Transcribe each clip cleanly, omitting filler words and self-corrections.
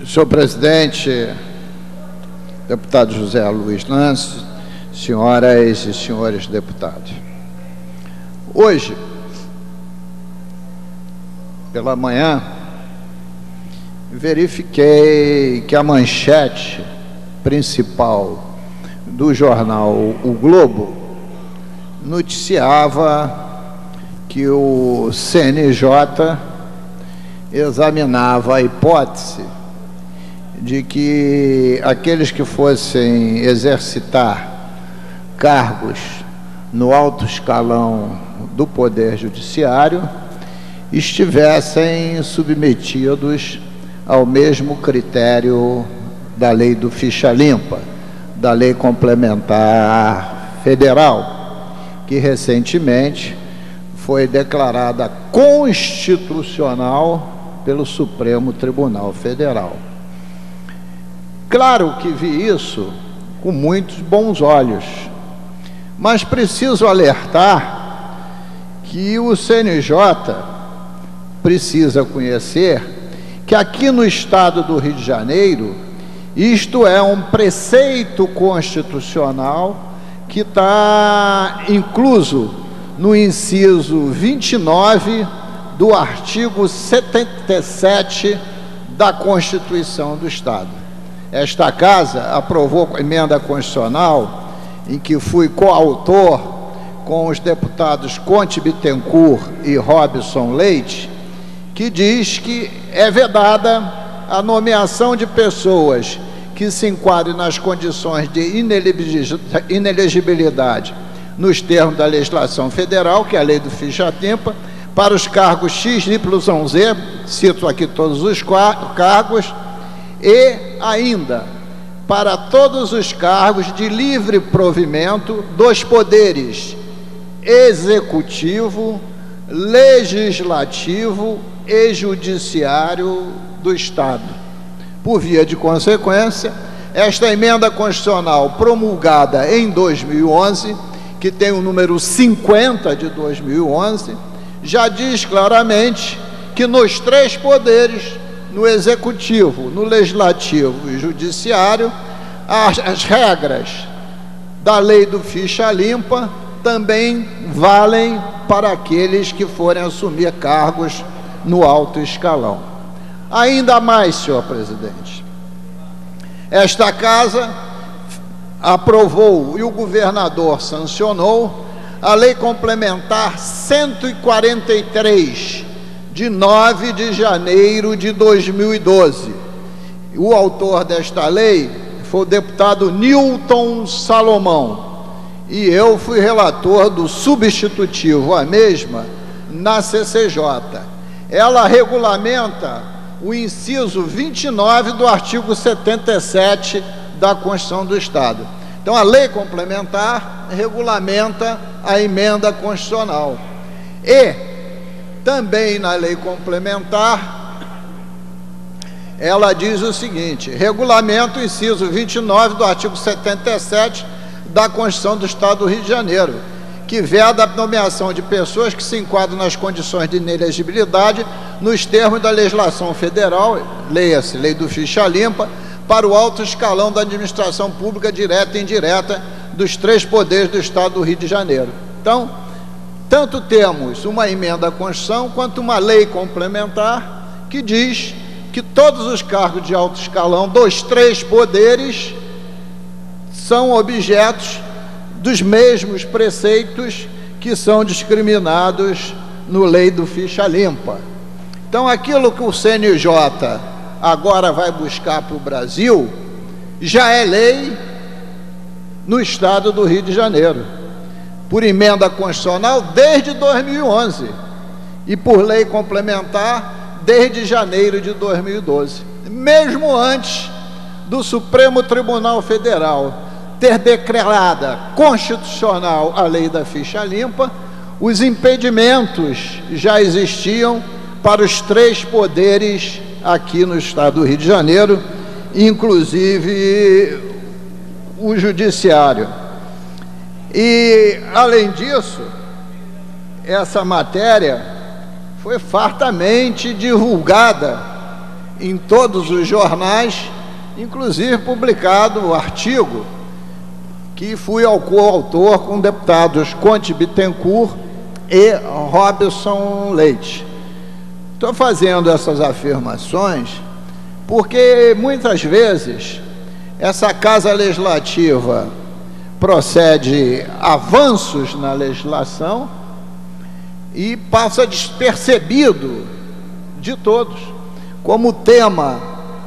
Senhor presidente, deputado José Luiz Lance, senhoras e senhores deputados. Hoje, pela manhã, verifiquei que a manchete principal do jornal O Globo noticiava que o CNJ examinava a hipótese de que aqueles que fossem exercitar cargos no alto escalão do Poder Judiciário estivessem submetidos ao mesmo critério da lei do ficha limpa, da lei complementar federal, que recentemente foi declarada constitucional pelo Supremo Tribunal Federal. Claro que vi isso com muitos bons olhos, mas preciso alertar que o CNJ precisa conhecer que aqui no estado do Rio de Janeiro, isto é um preceito constitucional que está incluso no inciso 29 do artigo 77 da Constituição do Estado. Esta casa aprovou a emenda constitucional em que fui coautor com os deputados Conte Bittencourt e Robson Leite, que diz que é vedada a nomeação de pessoas que se enquadrem nas condições de inelegibilidade nos termos da legislação federal, que é a lei do ficha limpa, para os cargos X, Y, Z, cito aqui todos os cargos, e ainda para todos os cargos de livre provimento dos poderes executivo, legislativo e judiciário do Estado. Por via de consequência, esta emenda constitucional promulgada em 2011, que tem o número 50 de 2011, já diz claramente que nos três poderes, no executivo, no legislativo e judiciário, as regras da lei do ficha limpa também valem para aqueles que forem assumir cargos no alto escalão. Ainda mais, senhor presidente, esta casa aprovou e o governador sancionou a lei complementar 143 de 9 de janeiro de 2012. O autor desta lei foi o deputado Newton Salomão e eu fui relator do substitutivo à mesma na CCJ. Ela regulamenta o inciso 29 do artigo 77 da Constituição do Estado. Então, a lei complementar regulamenta a emenda constitucional. E também na lei complementar, ela diz o seguinte: regulamenta o inciso 29 do artigo 77 da Constituição do Estado do Rio de Janeiro, que veda a nomeação de pessoas que se enquadram nas condições de inelegibilidade nos termos da legislação federal, leia-se, lei do ficha limpa, para o alto escalão da administração pública direta e indireta dos três poderes do Estado do Rio de Janeiro. Então, tanto temos uma emenda à Constituição quanto uma lei complementar que diz que todos os cargos de alto escalão dos três poderes são objetos dos mesmos preceitos que são discriminados no lei do ficha limpa. Então, aquilo que o CNJ agora vai buscar para o Brasil já é lei no Estado do Rio de Janeiro, por emenda constitucional desde 2011 e por lei complementar desde janeiro de 2012, mesmo antes do Supremo Tribunal Federal ter declarada constitucional a lei da ficha limpa. Os impedimentos já existiam para os três poderes aqui no Estado do Rio de Janeiro, inclusive o judiciário. E, além disso, essa matéria foi fartamente divulgada em todos os jornais, inclusive publicado o artigo que fui coautor com deputados Conte Bittencourt e Robson Leite. Estou fazendo essas afirmações porque muitas vezes essa Casa Legislativa procede avanços na legislação e passa despercebido de todos. Como o tema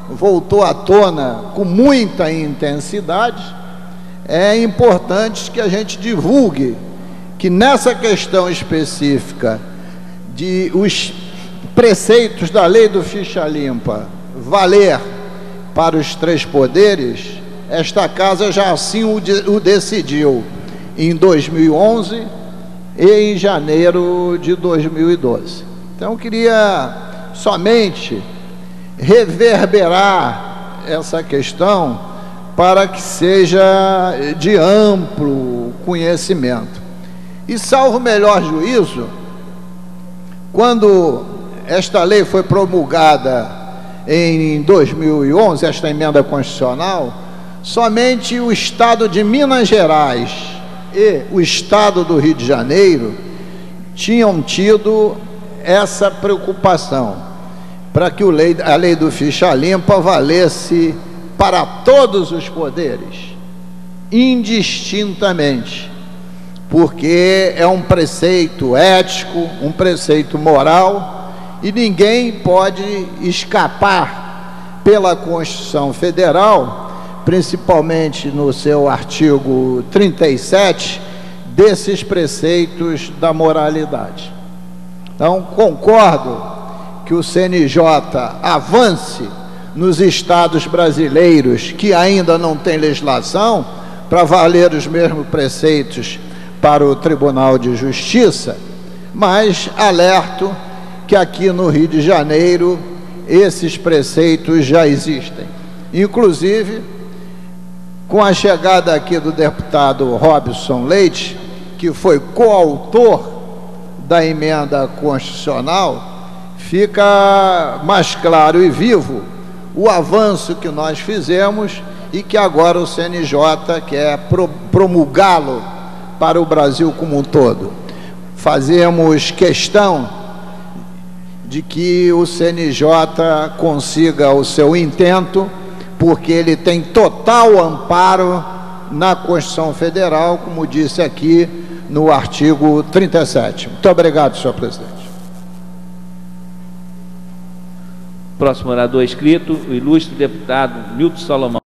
voltou à tona com muita intensidade, é importante que a gente divulgue que nessa questão específica de os preceitos da lei do ficha limpa valer para os três poderes, esta casa já assim o decidiu em 2011 e em janeiro de 2012. Então eu queria somente reverberar essa questão para que seja de amplo conhecimento. E salvo melhor juízo, quando esta lei foi promulgada em 2011, esta emenda constitucional, somente o Estado de Minas Gerais e o Estado do Rio de Janeiro tinham tido essa preocupação, para que a lei do ficha limpa valesse para todos os poderes, indistintamente, porque é um preceito ético, um preceito moral, e ninguém pode escapar pela Constituição Federal, principalmente no seu artigo 37, desses preceitos da moralidade. Então, concordo que o CNJ avance nos estados brasileiros que ainda não têm legislação para valer os mesmos preceitos para o Tribunal de Justiça, mas alerto que aqui no Rio de Janeiro esses preceitos já existem. Inclusive, com a chegada aqui do deputado Robson Leite, que foi coautor da emenda constitucional, fica mais claro e vivo o avanço que nós fizemos e que agora o CNJ quer promulgá-lo para o Brasil como um todo. Fazemos questão de que o CNJ consiga o seu intento, porque ele tem total amparo na Constituição Federal, como disse aqui no artigo 37. Muito obrigado, senhor presidente. Próximo orador inscrito, o ilustre deputado Nilton Salomão.